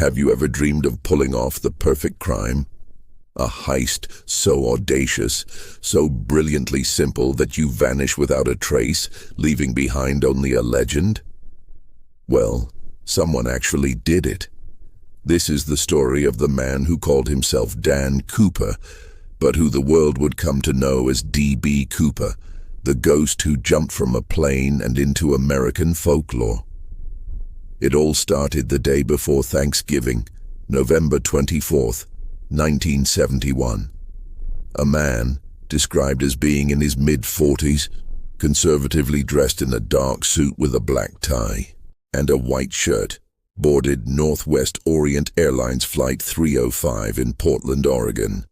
Have you ever dreamed of pulling off the perfect crime? A heist so audacious, so brilliantly simple that you vanish without a trace, leaving behind only a legend? Well, someone actually did it. This is the story of the man who called himself Dan Cooper, but who the world would come to know as D.B. Cooper, the ghost who jumped from a plane and into American folklore. It all started the day before Thanksgiving, November 24th, 1971. A man, described as being in his mid-40s, conservatively dressed in a dark suit with a black tie and a white shirt, boarded Northwest Orient Airlines Flight 305 in Portland, Oregon.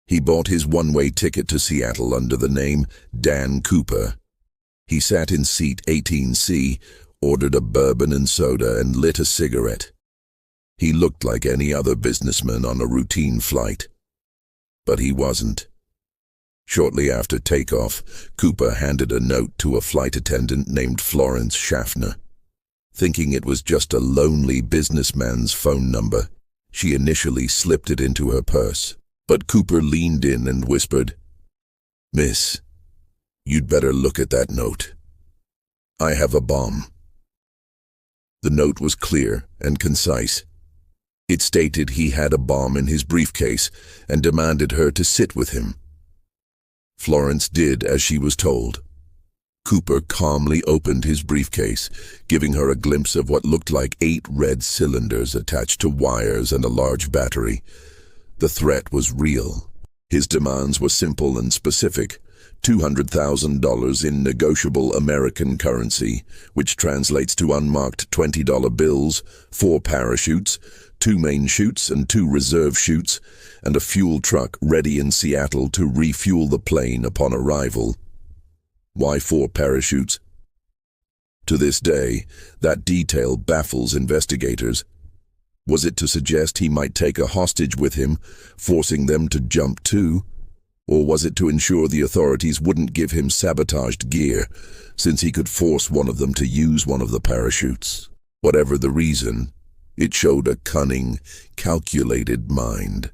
He bought his one-way ticket to Seattle under the name Dan Cooper. He sat in seat 18C, ordered a bourbon and soda, and lit a cigarette. He looked like any other businessman on a routine flight. But he wasn't. Shortly after takeoff, Cooper handed a note to a flight attendant named Florence Schaffner. Thinking it was just a lonely businessman's phone number, she initially slipped it into her purse. But Cooper leaned in and whispered, "Miss, you'd better look at that note. I have a bomb." The note was clear and concise. It stated he had a bomb in his briefcase and demanded her to sit with him. Florence did as she was told. Cooper calmly opened his briefcase, giving her a glimpse of what looked like 8 red cylinders attached to wires and a large battery. The threat was real. His demands were simple and specific: $200,000 in negotiable American currency, which translates to unmarked $20 bills, 4 parachutes, 2 main chutes and 2 reserve chutes, and a fuel truck ready in Seattle to refuel the plane upon arrival. Why 4 parachutes? To this day, that detail baffles investigators. Was it to suggest he might take a hostage with him, forcing them to jump too? Or was it to ensure the authorities wouldn't give him sabotaged gear, since he could force one of them to use one of the parachutes? Whatever the reason, it showed a cunning, calculated mind.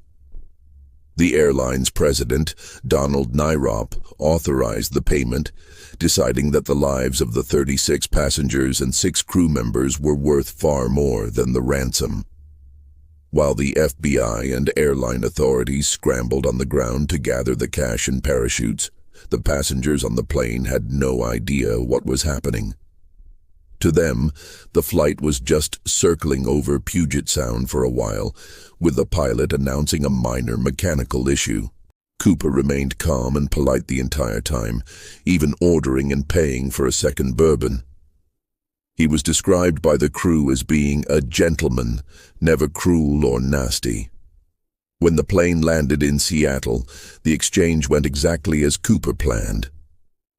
The airline's president, Donald Nyrop, authorized the payment, deciding that the lives of the 36 passengers and 6 crew members were worth far more than the ransom. While the FBI and airline authorities scrambled on the ground to gather the cash and parachutes, the passengers on the plane had no idea what was happening. To them, the flight was just circling over Puget Sound for a while, with the pilot announcing a minor mechanical issue. Cooper remained calm and polite the entire time, even ordering and paying for a second bourbon. He was described by the crew as being a gentleman, never cruel or nasty. When the plane landed in Seattle, the exchange went exactly as Cooper planned.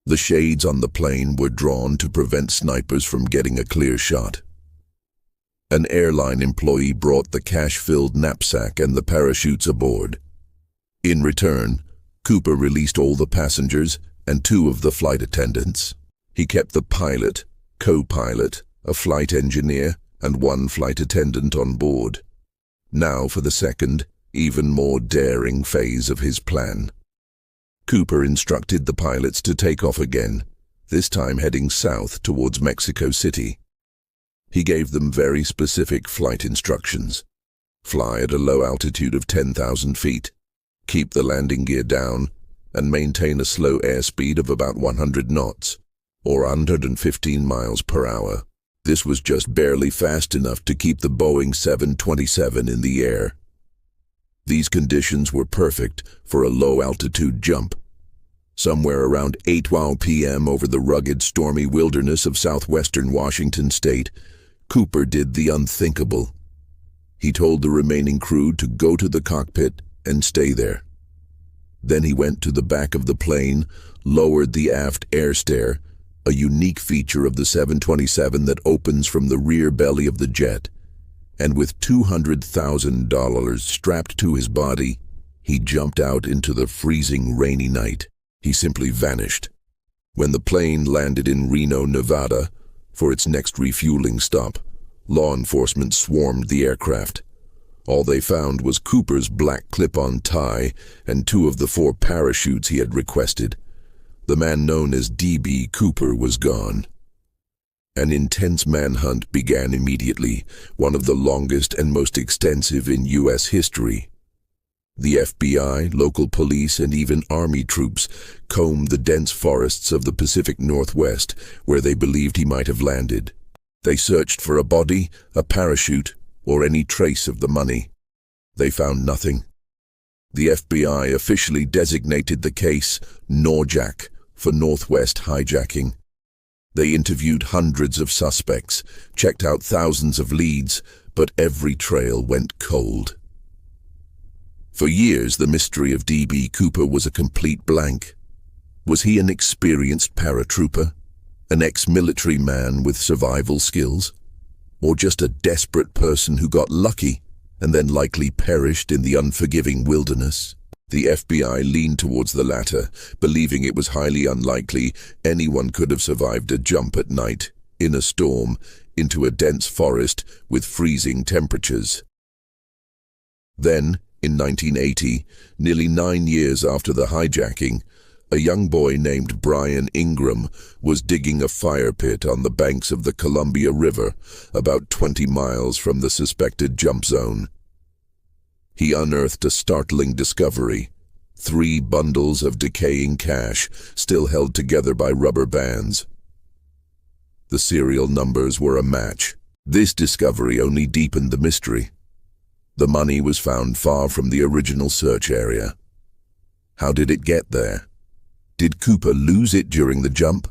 The shades on the plane were drawn to prevent snipers from getting a clear shot. An airline employee brought the cash-filled knapsack and the parachutes aboard. In return, Cooper released all the passengers and 2 of the flight attendants. He kept the pilot, co-pilot, a flight engineer, and 1 flight attendant on board. Now for the second, even more daring phase of his plan. Cooper instructed the pilots to take off again, this time heading south towards Mexico City. He gave them very specific flight instructions. Fly at a low altitude of 10,000 feet, keep the landing gear down, and maintain a slow airspeed of about 100 knots, or 115 miles per hour. This was just barely fast enough to keep the Boeing 727 in the air. These conditions were perfect for a low-altitude jump. Somewhere around 8:12 p.m. over the rugged, stormy wilderness of southwestern Washington state, Cooper did the unthinkable. He told the remaining crew to go to the cockpit and stay there. Then he went to the back of the plane, lowered the aft air stair, a unique feature of the 727 that opens from the rear belly of the jet, and with $200,000 strapped to his body, he jumped out into the freezing, rainy night. He simply vanished. When the plane landed in Reno, Nevada, for its next refueling stop, Law enforcement swarmed the aircraft. All they found was Cooper's black clip-on tie and 2 of the 4 parachutes he had requested. The man known as D.B. Cooper was gone. An intense manhunt began immediately, one of the longest and most extensive in U.S. history. The FBI, local police, and even Army troops combed the dense forests of the Pacific Northwest where they believed he might have landed. They searched for a body, a parachute, or any trace of the money. They found nothing. The FBI officially designated the case Hijack for Northwest hijacking. They interviewed hundreds of suspects, checked out thousands of leads, but every trail went cold. For years, the mystery of D.B. Cooper was a complete blank. Was he an experienced paratrooper, an ex-military man with survival skills, or just a desperate person who got lucky and then likely perished in the unforgiving wilderness? The FBI leaned towards the latter, believing it was highly unlikely anyone could have survived a jump at night, in a storm, into a dense forest with freezing temperatures. Then, in 1980, nearly 9 years after the hijacking, a young boy named Brian Ingram was digging a fire pit on the banks of the Columbia River, about 20 miles from the suspected jump zone. He unearthed a startling discovery: 3 bundles of decaying cash, still held together by rubber bands. The serial numbers were a match. This discovery only deepened the mystery. The money was found far from the original search area. How did it get there? Did Cooper lose it during the jump?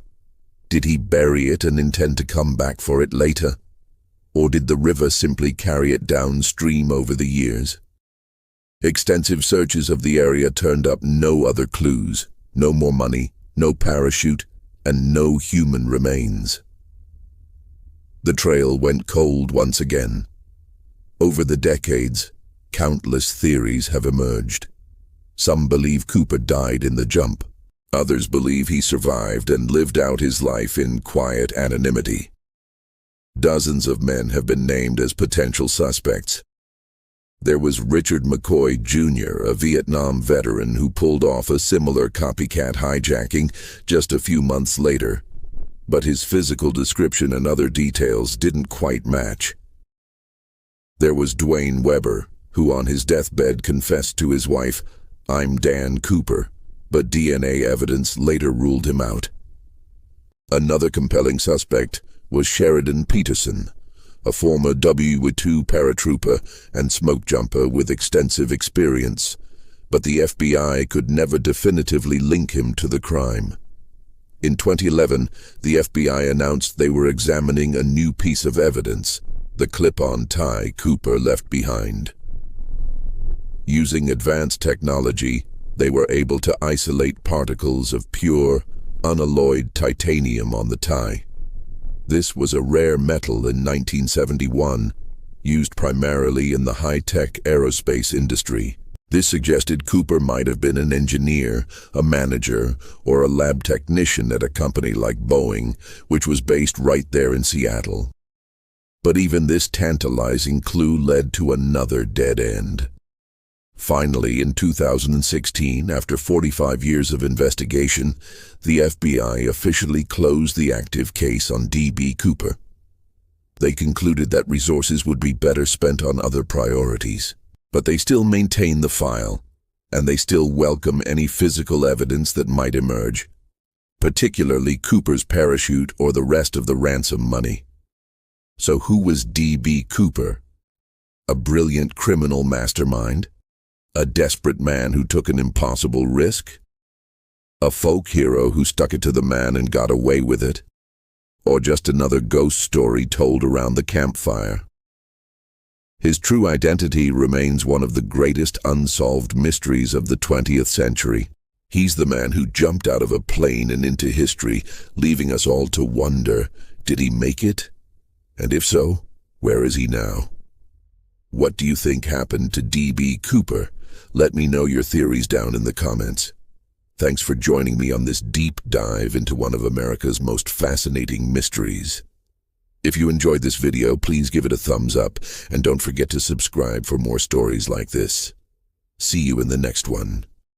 Did he bury it and intend to come back for it later? Or did the river simply carry it downstream over the years? Extensive searches of the area turned up no other clues, no more money, no parachute, and no human remains. The trail went cold once again. Over the decades, countless theories have emerged. Some believe Cooper died in the jump. Others believe he survived and lived out his life in quiet anonymity. Dozens of men have been named as potential suspects. There was Richard McCoy Jr., a Vietnam veteran who pulled off a similar copycat hijacking just a few months later. But his physical description and other details didn't quite match. There was Dwayne Weber, who on his deathbed confessed to his wife, "I'm Dan Cooper," but DNA evidence later ruled him out. Another compelling suspect was Sheridan Peterson, a former W-2 paratrooper and smoke jumper with extensive experience, but the FBI could never definitively link him to the crime. In 2011, the FBI announced they were examining a new piece of evidence: the clip-on tie Cooper left behind. Using advanced technology, they were able to isolate particles of pure, unalloyed titanium on the tie. This was a rare metal in 1971, used primarily in the high-tech aerospace industry. This suggested Cooper might have been an engineer, a manager, or a lab technician at a company like Boeing, which was based right there in Seattle. But even this tantalizing clue led to another dead end. Finally, in 2016, after 45 years of investigation, the FBI officially closed the active case on D.B. Cooper. They concluded that resources would be better spent on other priorities. But they still maintain the file, and they still welcome any physical evidence that might emerge, particularly Cooper's parachute or the rest of the ransom money. So who was D.B. Cooper? A brilliant criminal mastermind? A desperate man who took an impossible risk? A folk hero who stuck it to the man and got away with it? Or just another ghost story told around the campfire? His true identity remains one of the greatest unsolved mysteries of the 20th century. He's the man who jumped out of a plane and into history, leaving us all to wonder, did he make it? And if so, where is he now? What do you think happened to D.B. Cooper? Let me know your theories down in the comments. Thanks for joining me on this deep dive into one of America's most fascinating mysteries. If you enjoyed this video, please give it a thumbs up and don't forget to subscribe for more stories like this. See you in the next one.